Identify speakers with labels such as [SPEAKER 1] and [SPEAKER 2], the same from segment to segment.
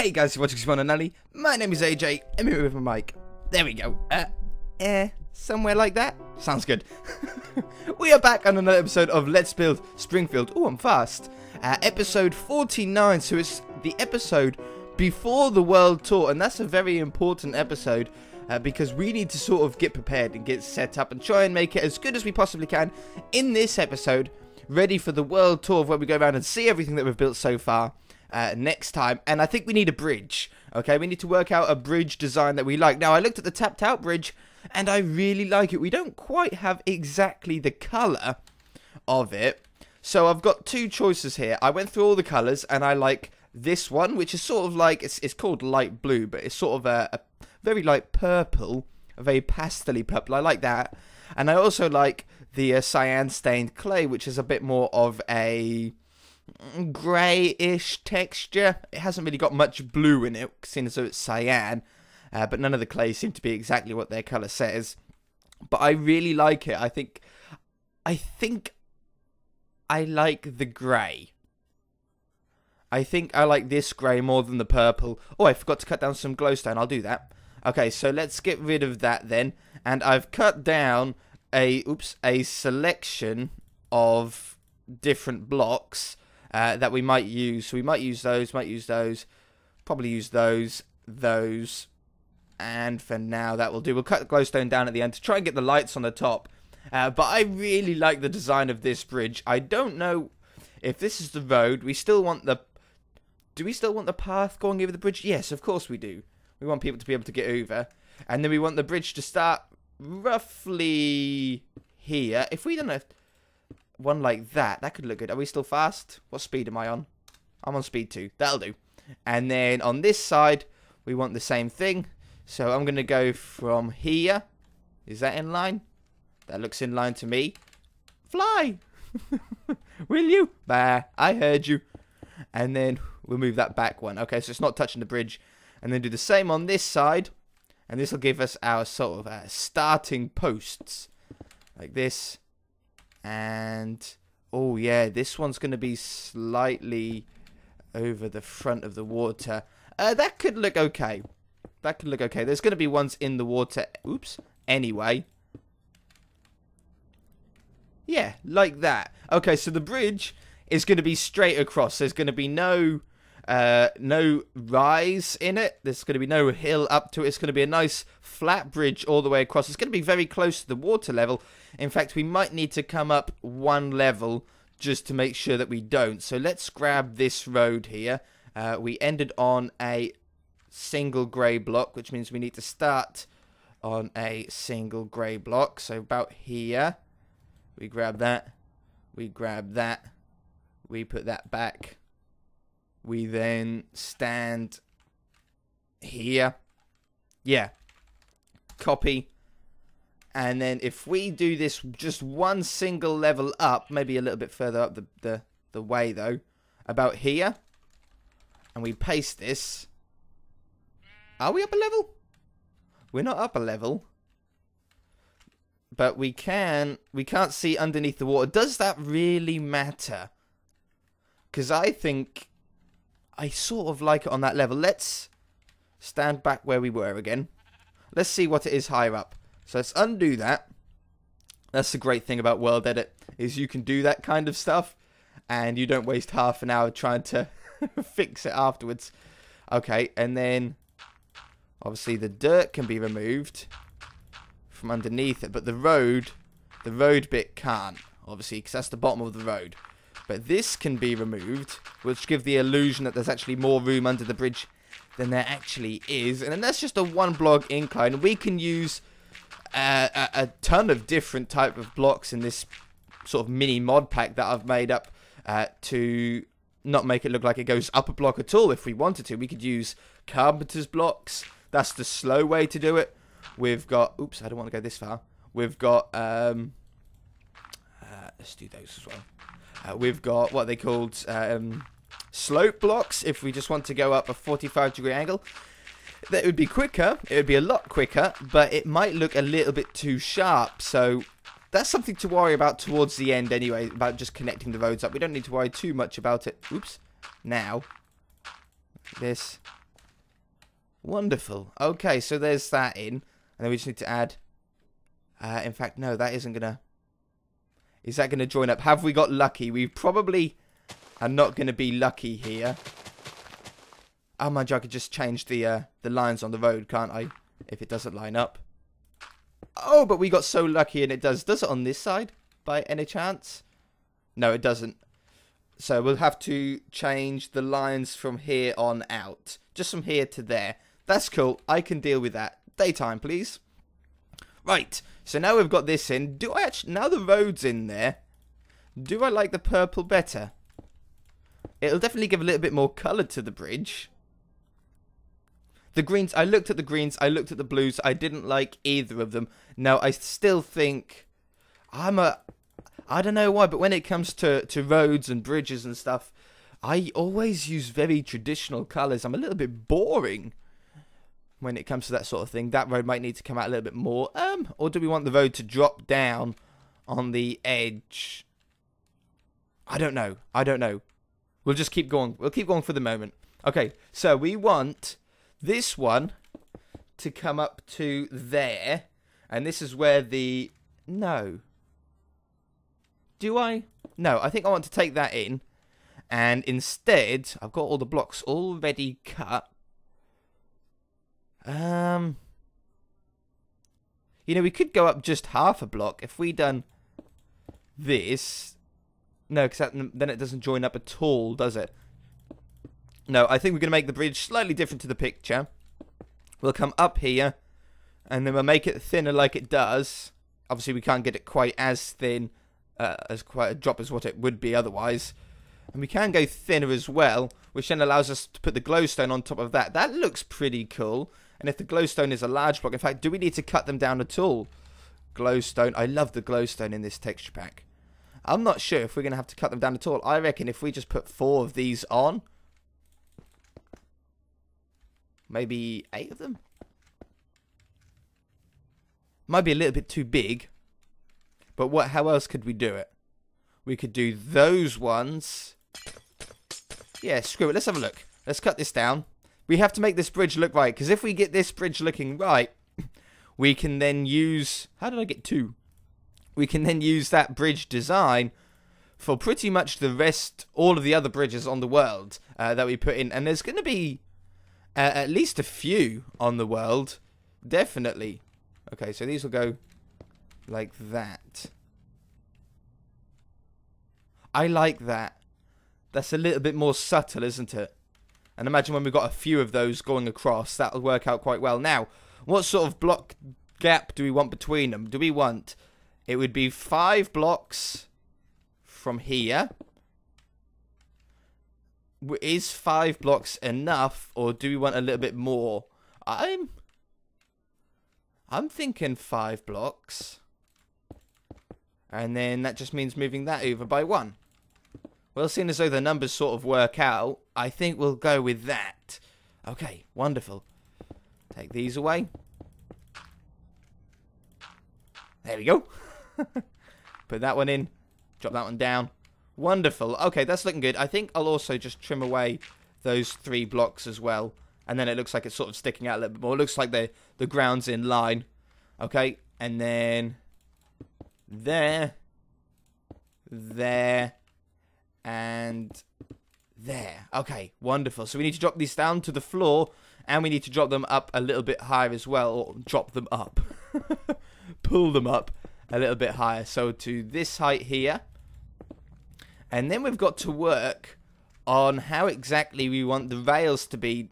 [SPEAKER 1] Hey guys, you're watching Simon and Ali. My name is AJ. I'm here with my mic. There we go. Somewhere like that? Sounds good. We are back on another episode of Let's Build Springfield. Oh, I'm fast. Episode 49, so it's the episode before the World Tour, and that's a very important episode because we need to sort of get prepared and get set up and try and make it as good as we possibly can in this episode, ready for the World Tour where we go around and see everything that we've built so far. Next time, and I think we need a bridge. Okay, we need to work out a bridge design that we like. Now, I looked at the tapped out bridge, and I really like it. We don't quite have exactly the colour of it, so I've got two choices here. I went through all the colours, and I like this one, which is sort of like, it's called light blue, but it's sort of a very light purple, a very pastel-y purple. I like that, and I also like the cyan stained clay, which is a bit more of a greyish texture. It hasn't really got much blue in it, seeing as though it's cyan, but none of the clays seem to be exactly what their colour says. But I really like it. I think I like the grey. I think I like this grey more than the purple. Oh, I forgot to cut down some glowstone. I'll do that. Okay, so let's get rid of that then. And I've cut down a selection of different blocks that we might use. So we might use those, probably use those, and for now that will do. We'll cut the glowstone down at the end to try and get the lights on the top. But I really like the design of this bridge. I don't know if this is the road. We still want the... Do we still want the path going over the bridge? Yes, of course we do. We want people to be able to get over. And then we want the bridge to start roughly here. If we don't have one like that, that could look good. Are we still fast? What speed am I on? I'm on speed 2. That'll do. And then on this side, we want the same thing. So I'm going to go from here. Is that in line? That looks in line to me. Fly! Will you? Bah, I heard you. And then we'll move that back one. Okay, so it's not touching the bridge. And then do the same on this side. And this will give us our sort of starting posts. Like this. And, oh yeah, this one's going to be slightly over the front of the water. That could look okay. That could look okay. There's going to be ones in the water. Oops. Anyway. Yeah, like that. Okay, so the bridge is going to be straight across. There's going to be no rise in it. There's going to be no hill up to it. It's going to be a nice flat bridge all the way across. It's going to be very close to the water level. In fact, we might need to come up one level just to make sure that we don't. So let's grab this road here. We ended on a single grey block, which means we need to start on a single grey block. So about here, we grab that. We grab that. We put that back. We then stand here. Yeah. Copy. And then if we do this just one single level up, maybe a little bit further up the way though, about here, and we paste this. Are we up a level? We're not up a level. But we can't see underneath the water. Does that really matter? Because I think I sort of like it on that level. Let's stand back where we were again. Let's see what it is higher up. So let's undo that. That's the great thing about World Edit, is you can do that kind of stuff, and you don't waste half an hour trying to fix it afterwards. Okay, and then obviously the dirt can be removed from underneath it, but the road bit can't, obviously, because that's the bottom of the road. But this can be removed, which gives the illusion that there's actually more room under the bridge than there actually is. And then that's just a one block incline. We can use a ton of different type of blocks in this sort of mini mod pack that I've made up to not make it look like it goes up a block at all. If we wanted to, we could use Carpenters Blocks. That's the slow way to do it. We've got, oops, I don't want to go this far. We've got, let's do those as well. We've got what they called slope blocks. If we just want to go up a 45-degree angle, that would be quicker. It would be a lot quicker, but it might look a little bit too sharp. So that's something to worry about towards the end anyway, about just connecting the roads up. We don't need to worry too much about it. Oops. Now, this, Wonderful. Okay, so there's that in. And then we just need to add... in fact, no, that isn't going to... Is that going to join up? Have we got lucky? We probably are not going to be lucky here. Oh, my God, I could just change the lines on the road, can't I? If it doesn't line up. Oh, but we got so lucky and it does. Does it on this side by any chance? No, it doesn't. So we'll have to change the lines from here on out. Just from here to there. That's cool. I can deal with that. Daytime, please. Right. So now we've got this in. Do I actually... Now the road's in there. Do I like the purple better? It'll definitely give a little bit more colour to the bridge. The greens, I looked at the greens, I looked at the blues, I didn't like either of them. Now, I still think, I don't know why, but when it comes to roads and bridges and stuff, I always use very traditional colours. I'm a little bit boring when it comes to that sort of thing. That road might need to come out a little bit more. Or do we want the road to drop down on the edge? I don't know. We'll just keep going. We'll keep going for the moment. Okay, so we want... this one to come up to there. And this is where the... No. Do I? No, I think I want to take that in. And instead, I've got all the blocks already cut. You know, we could go up just half a block. If we done this... No, because then it doesn't join up at all, does it? No, I think we're going to make the bridge slightly different to the picture. We'll come up here, and then we'll make it thinner like it does. Obviously, we can't get it quite as thin, as quite a drop as what it would be otherwise. And we can go thinner as well, which then allows us to put the glowstone on top of that. That looks pretty cool. And if the glowstone is a large block, in fact, do we need to cut them down at all? Glowstone. I love the glowstone in this texture pack. I'm not sure if we're going to have to cut them down at all. I reckon if we just put 4 of these on... Maybe 8 of them? Might be a little bit too big. But how else could we do it? We could do those ones. Yeah, screw it. Let's have a look. Let's cut this down. We have to make this bridge look right. Because if we get this bridge looking right, we can then use... How did I get 2? We can then use that bridge design for pretty much the rest, all of the other bridges on the world that we put in. And there's going to be at least a few on the world. Definitely. Okay, so these will go like that. I like that. That's a little bit more subtle, isn't it? And imagine when we've got a few of those going across, that'll work out quite well. Now, what sort of block gap do we want between them? Do we want... It would be 5 blocks from here. Is 5 blocks enough, or do we want a little bit more? I'm thinking 5 blocks. And then that just means moving that over by 1. Well, seeing as though the numbers sort of work out, I think we'll go with that. Okay, wonderful. Take these away. There we go. Put that one in. Drop that one down. Wonderful. Okay, that's looking good. I think I'll also just trim away those 3 blocks as well. And then it looks like it's sort of sticking out a little bit more. It looks like the ground's in line. Okay, and then... There. There. And... There. Okay, wonderful. So we need to drop these down to the floor. And we need to drop them up a little bit higher as well. Or drop them up. Pull them up a little bit higher. So to this height here. And then we've got to work on how exactly we want the rails to be.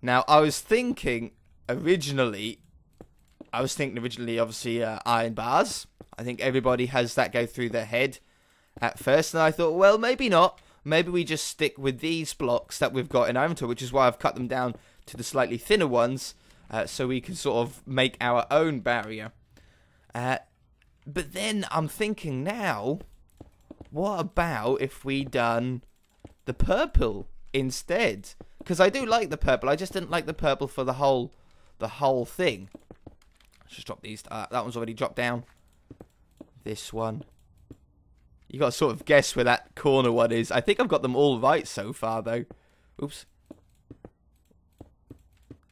[SPEAKER 1] Now, I was thinking originally, obviously, iron bars. I think everybody has that go through their head at first. And I thought, well, maybe not. Maybe we just stick with these blocks that we've got in our inventory, which is why I've cut them down to the slightly thinner ones, so we can sort of make our own barrier. But then I'm thinking now, what about if we done the purple instead? Because I do like the purple. I just didn't like the purple for the whole thing. Let's just drop these. That one's already dropped down. This one. You got to sort of guess where that corner one is. I think I've got them all right so far, though. Oops.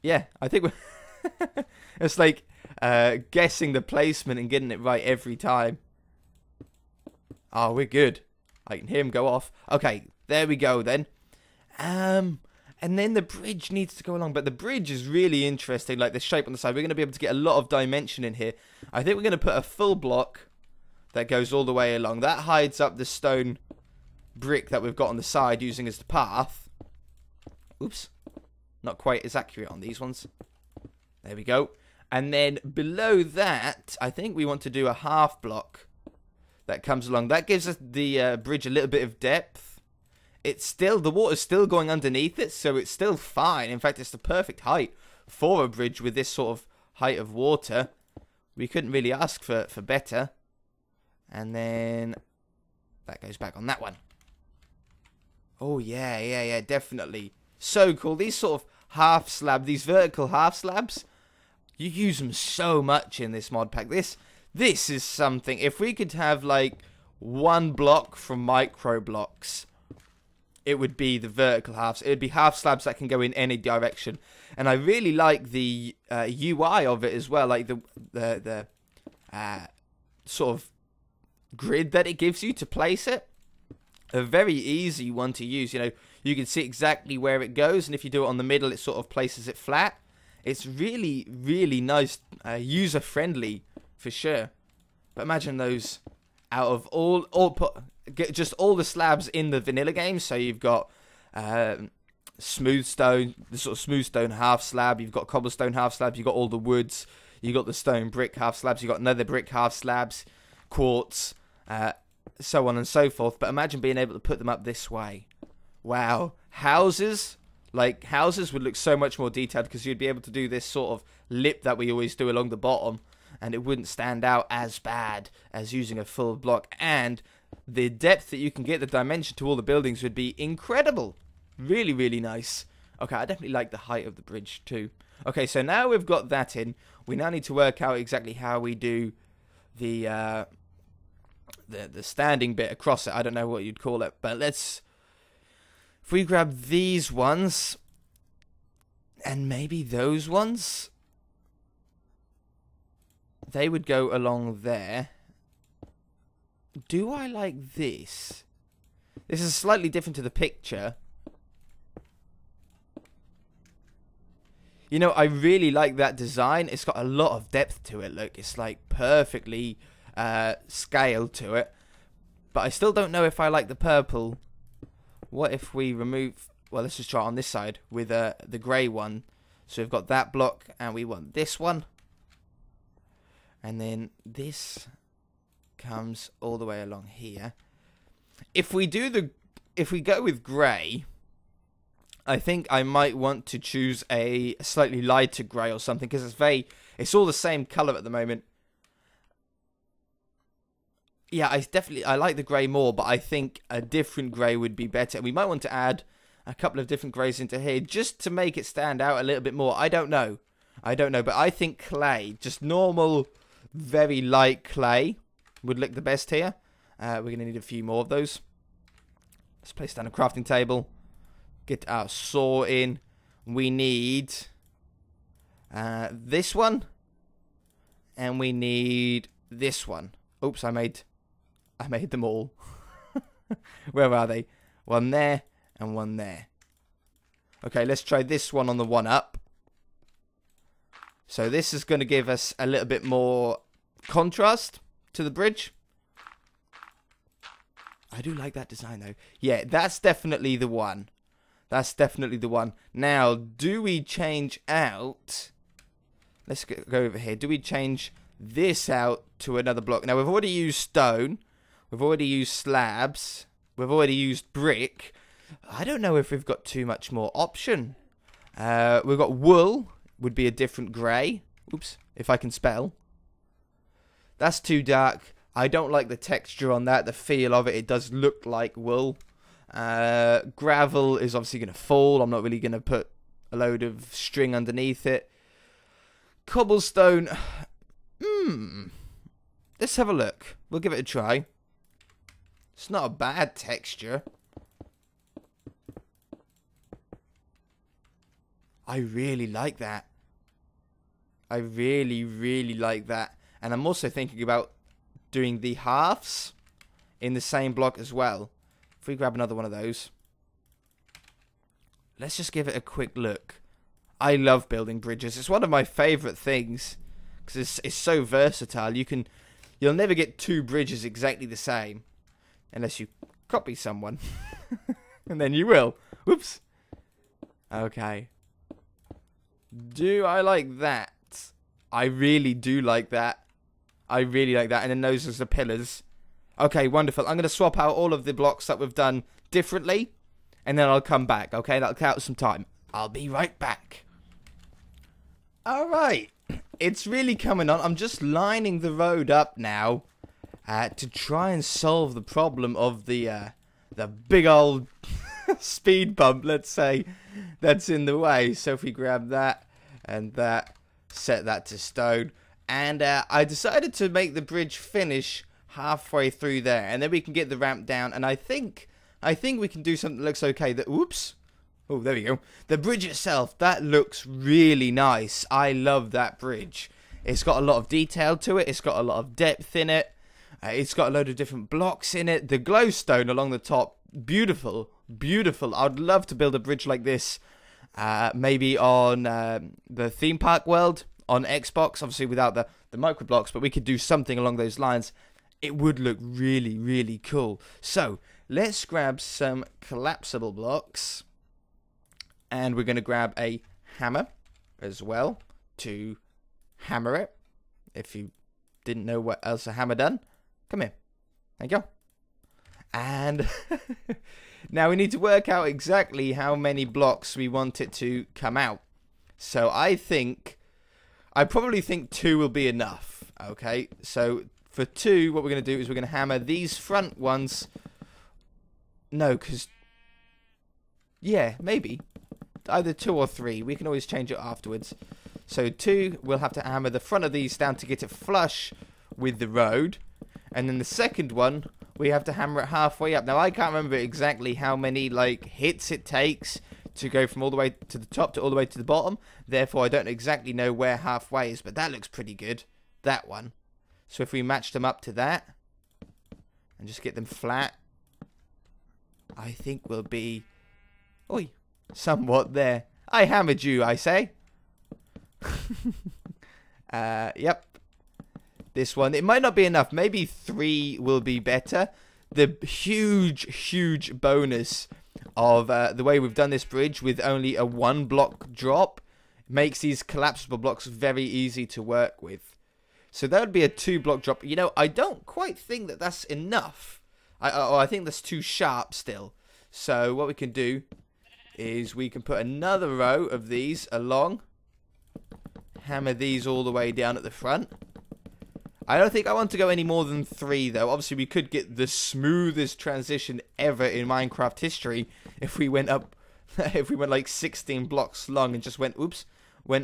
[SPEAKER 1] Yeah, I think we're... It's like guessing the placement and getting it right every time. Oh, we're good. I can hear him go off. Okay, there we go then. And then the bridge needs to go along. But the bridge is really interesting, like the shape on the side. We're going to be able to get a lot of dimension in here. I think we're going to put a full block that goes all the way along. That hides up the stone brick that we've got on the side using as the path. Oops. Not quite as accurate on these ones. There we go. And then below that, I think we want to do a half block that comes along. That gives us the bridge a little bit of depth. It's still, the water's still going underneath it, so it's still fine. In fact, it's the perfect height for a bridge with this sort of height of water. We couldn't really ask for better. And then that goes back on that one. Oh, yeah, definitely. So cool. These sort of half slab, these vertical half slabs, you use them so much in this mod pack. This is something. If we could have like one block from Microblocks, it would be the vertical halves. It would be half slabs that can go in any direction. And I really like the UI of it as well, like the sort of grid that it gives you to place it. A very easy one to use. You know, you can see exactly where it goes, and if you do it on the middle, it sort of places it flat. It's really, really nice, user-friendly for sure. But imagine those out of just all the slabs in the vanilla game. So you've got smooth stone, the sort of smooth stone half slab. You've got cobblestone half slabs. You've got all the woods. You've got the stone brick half slabs. You've got another brick half slabs, quartz, so on and so forth. But imagine being able to put them up this way. Wow. Houses. Like, houses would look so much more detailed because you'd be able to do this sort of lip that we always do along the bottom, and it wouldn't stand out as bad as using a full block. And the depth that you can get, the dimension to all the buildings would be incredible. Really, really nice. Okay, I definitely like the height of the bridge too. Okay, so now we've got that in. We now need to work out exactly how we do the standing bit across it. I don't know what you'd call it, but let's... If we grab these ones, and maybe those ones, they would go along there. Do I like this? This is slightly different to the picture. You know, I really like that design. It's got a lot of depth to it. Look, it's like perfectly scaled to it. But I still don't know if I like the purple. What if we remove... Well, let's just try it on this side with the grey one. So we've got that block, and we want this one. And then this comes all the way along here. If we go with grey, I think I might want to choose a slightly lighter grey or something, because it's all the same colour at the moment. Yeah, I like the grey more, but I think a different grey would be better. We might want to add a couple of different greys into here just to make it stand out a little bit more. I don't know, but I think clay, just normal, very light clay, would look the best here. We're going to need a few more of those. Let's place down a crafting table. Get our saw in. We need this one, and we need this one. Oops, I made them all. Where are they? One there and one there. Okay, let's try this one on the one up. So this is going to give us a little bit more contrast to the bridge. I do like that design though. Yeah, that's definitely the one. That's definitely the one. Now, do we change out... Let's go over here. Do we change this out to another block? Now, we've already used stone. We've already used slabs. We've already used brick. I don't know if we've got too much more option. We've got wool. Would be a different grey. Oops, if I can spell. That's too dark. I don't like the texture on that. The feel of it. It does look like wool. Gravel is obviously going to fall. I'm not really going to put a load of string underneath it. Cobblestone. Let's have a look. We'll give it a try. It's not a bad texture. I really like that. I really, really like that. And I'm also thinking about doing the halves in the same block as well. If we grab another one of those. Let's just give it a quick look. I love building bridges. It's one of my favourite things. Because it's so versatile. You'll never get two bridges exactly the same. Unless you copy someone. And then you will. Whoops. Okay. Do I like that? I really do like that. I really like that. And then those are the pillars. Okay, wonderful. I'm going to swap out all of the blocks that we've done differently. And then I'll come back. Okay, that'll count some time. I'll be right back. Alright. It's really coming on. I'm just lining the road up now. To try and solve the problem of the big old speed bump, let's say, that's in the way. So if we grab that and that, set that to stone. And I decided to make the bridge finish halfway through there. And then we can get the ramp down. And I think we can do something that looks okay. Oops. Oh, there we go. The bridge itself, that looks really nice. I love that bridge. It's got a lot of detail to it. It's got a lot of depth in it. It's got a load of different blocks in it. The glowstone along the top, beautiful, beautiful. I'd love to build a bridge like this, maybe on the theme park world on Xbox, obviously without the Microblocks, but we could do something along those lines. It would look really, really cool. So let's grab some collapsible blocks, and we're going to grab a hammer as well to hammer it. If you didn't know what else a hammer done, come here. There you go. And now we need to work out exactly how many blocks we want it to come out. So I probably think 2 will be enough. Okay, so for 2, what we're going to do is we're going to hammer these front ones. No, because, yeah, maybe. Either 2 or 3. We can always change it afterwards. So 2, we'll have to hammer the front of these down to get it flush with the road. And then the second one, we have to hammer it halfway up. Now, I can't remember exactly how many, hits it takes to go from all the way to the top to all the way to the bottom. Therefore, I don't exactly know where halfway is, but that looks pretty good. That one. So if we match them up to that and just get them flat, I think we'll be... Oi. Somewhat there. I hammered you, I say. Yep. This one. It might not be enough. Maybe 3 will be better. The huge bonus of the way we've done this bridge with only a 1 block drop makes these collapsible blocks very easy to work with. So that would be a 2 block drop. You know, I don't quite think that that's enough. I think that's too sharp still. So what we can do is we can put another row of these along, hammer these all the way down at the front. I don't think I want to go any more than 3 though. Obviously we could get the smoothest transition ever in Minecraft history if we went up, if we went like 16 blocks long and just went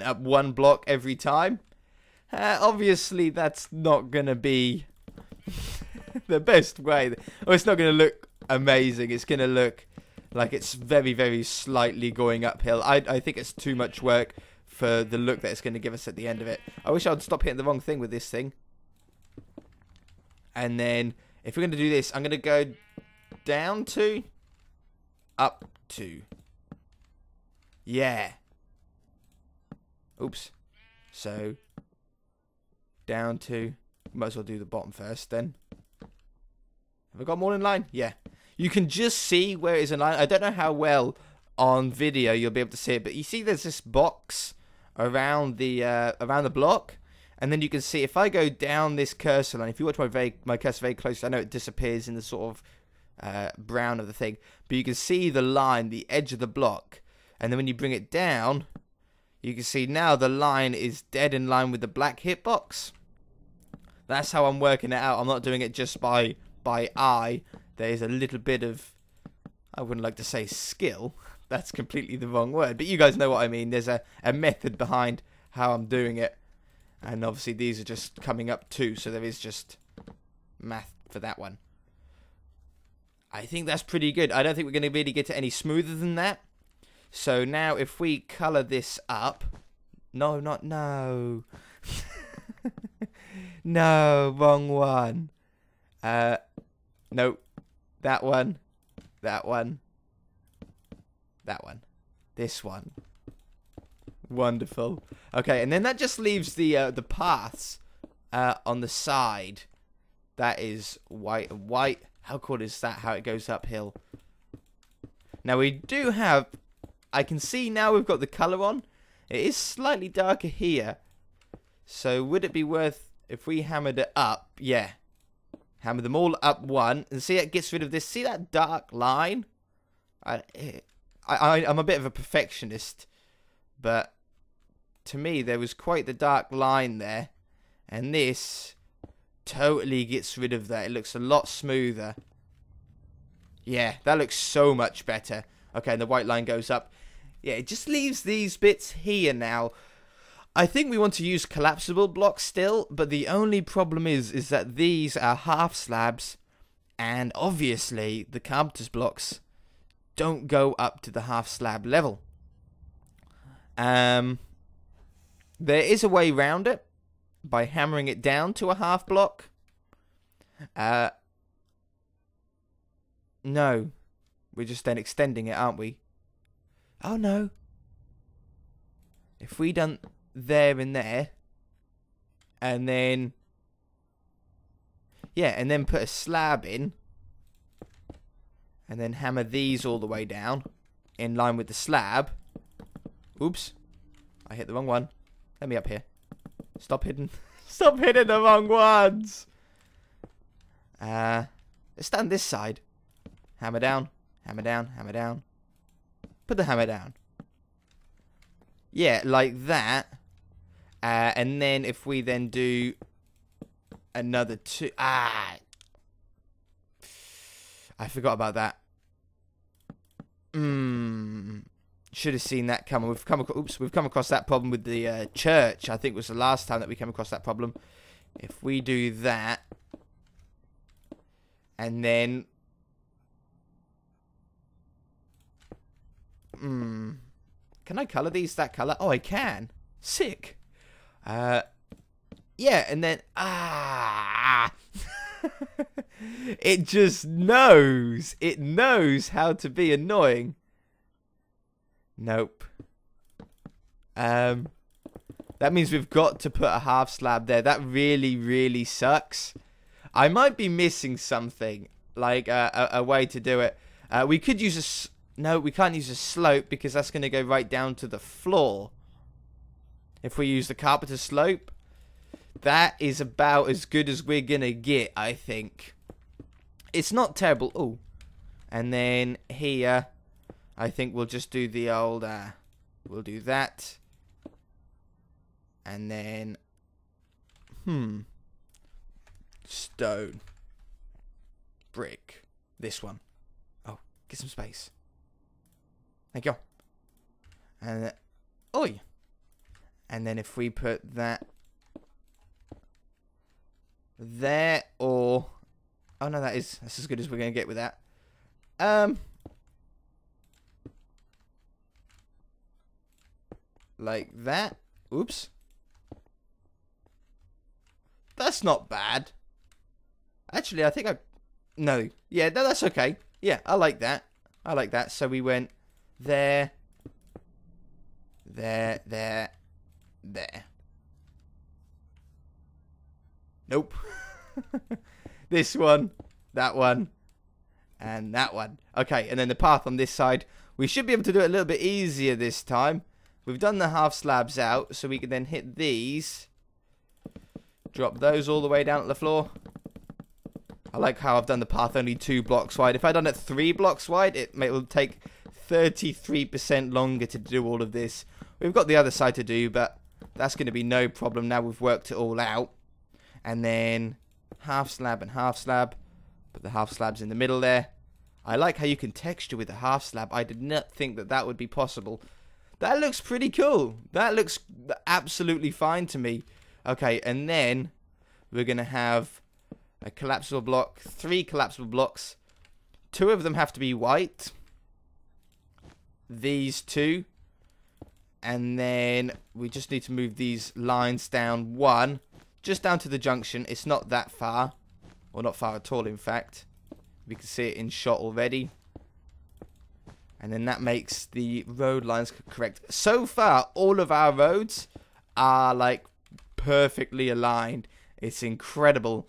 [SPEAKER 1] up 1 block every time. Obviously that's not gonna be the best way. Or it's not gonna look amazing. It's gonna look like it's very slightly going uphill. I think it's too much work for the look that it's going to give us at the end of it. I wish I'd stop hitting the wrong thing with this thing. And then, if we're going to do this, I'm going to go down to, up to. Yeah. Oops. So, down to, might as well do the bottom first then. Have I got them all in line? Yeah. You can just see where it's in line. I don't know how well on video you'll be able to see it, but you see there's this box around the block, and then you can see if I go down this cursor line. If you watch my cursor very closely, I know it disappears in the sort of brown of the thing, but you can see the line, the edge of the block, and then when you bring it down, you can see now the line is dead in line with the black hitbox. That's how I'm working it out. I'm not doing it just by eye. There's a little bit of, I wouldn't like to say skill. That's completely the wrong word. But you guys know what I mean. There's a method behind how I'm doing it. And obviously these are just coming up too. So there is just math for that one. I think that's pretty good. I don't think we're going to really get to any smoother than that. So now if we colour this up... No, not no. No, wrong one. No. That one. That one. That one. This one. Wonderful. Okay, and then that just leaves the paths on the side. That is white and white. How cool is that, how it goes uphill? Now we do have... I can see now we've got the colour on. It is slightly darker here. So would it be worth if we hammered it up? Yeah. Hammer them all up one. And see, it gets rid of this. See that dark line? I'm a bit of a perfectionist. But to me, there was quite the dark line there. And this totally gets rid of that. It looks a lot smoother. Yeah, that looks so much better. Okay, and the white line goes up. Yeah, it just leaves these bits here now. I think we want to use collapsible blocks still, but the only problem is that these are half slabs, and obviously the Carpenters blocks don't go up to the half slab level. There is a way around it by hammering it down to a half block. No, we're just then extending it, aren't we? Oh no. If we done there and there, and then, yeah, and then put a slab in, and then hammer these all the way down, in line with the slab. Oops. I hit the wrong one. Let me up here. Stop hitting. Stop hitting the wrong ones. Let's stand this side. Hammer down. Hammer down. Hammer down. Put the hammer down. Yeah, like that. And then if we then do another two. I forgot about that. Should have seen that coming. We've come across that problem with the church. I think it was the last time that we came across that problem. If we do that, and then can I colour these that colour? Oh, I can. Sick. Yeah, and then it just knows. It knows how to be annoying. Nope. That means we've got to put a half slab there. That really, really sucks. I might be missing something, like a way to do it. We could use a... No, we can't use a slope because that's going to go right down to the floor. If we use the carpenter slope, that is about as good as we're going to get, I think. It's not terrible. Oh, and then here, I think we'll just do the old, we'll do that. And then, stone, brick, this one. Oh, get some space. Thank you. And oi. And then if we put that there, or oh no, that's as good as we're gonna get with that. Like that. Oops. That's not bad. Actually, I think no. Yeah, no, that's okay. Yeah, I like that. I like that. So we went there, there, there, there. Nope. This one, that one, and that one. Okay, and then the path on this side. We should be able to do it a little bit easier this time. We've done the half slabs out, so we can then hit these. Drop those all the way down to the floor. I like how I've done the path only 2 blocks wide. If I'd done it 3 blocks wide, it will take 33% longer to do all of this. We've got the other side to do, but that's going to be no problem now we've worked it all out. And then half slab and half slab. Put the half slabs in the middle there. I like how you can texture with the half slab. I did not think that that would be possible. That looks pretty cool. That looks absolutely fine to me. Okay, and then we're going to have a collapsible block, 3 collapsible blocks. 2 of them have to be white. these two. And then we just need to move these lines down one. Just down to the junction. It's not that far. Or not far at all, in fact. We can see it in shot already. And then that makes the road lines correct. So far, all of our roads are like perfectly aligned. It's incredible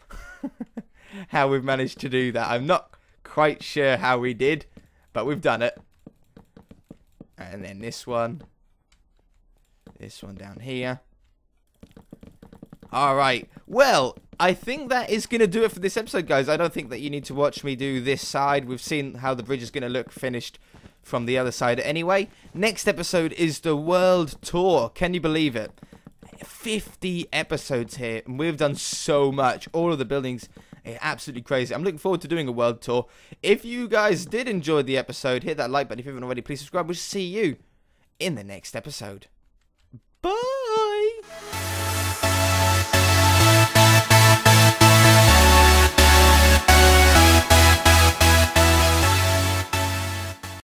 [SPEAKER 1] how we've managed to do that. I'm not quite sure how we did, but we've done it. And then this one down here. Alright, well, I think that is going to do it for this episode, guys. I don't think that you need to watch me do this side. We've seen how the bridge is going to look finished from the other side anyway. Next episode is the world tour. Can you believe it? 50 episodes here, and we've done so much. All of the buildings are absolutely crazy. I'm looking forward to doing a world tour. If you guys did enjoy the episode, hit that like button. If you haven't already, please subscribe. We'll see you in the next episode. Bye!